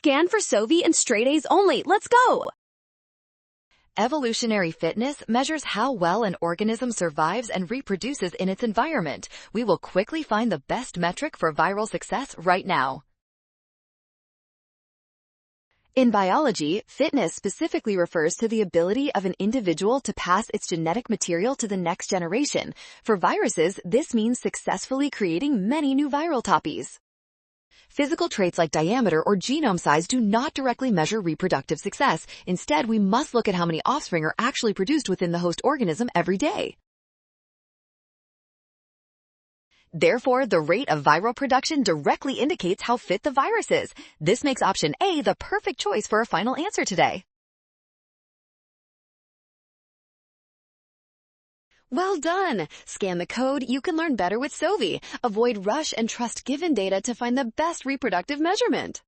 Scan for Sovi and straight A's only. Let's go! Evolutionary fitness measures how well an organism survives and reproduces in its environment. We will quickly find the best metric for viral success right now. In biology, fitness specifically refers to the ability of an individual to pass its genetic material to the next generation. For viruses, this means successfully creating many new viral copies. Physical traits like diameter or genome size do not directly measure reproductive success. Instead, we must look at how many offspring are actually produced within the host organism every day. Therefore, the rate of viral production directly indicates how fit the virus is. This makes option A the perfect choice for a final answer today. Well done! Scan the code. You can learn better with Sovi. Avoid rush and trust given data to find the best reproductive measurement.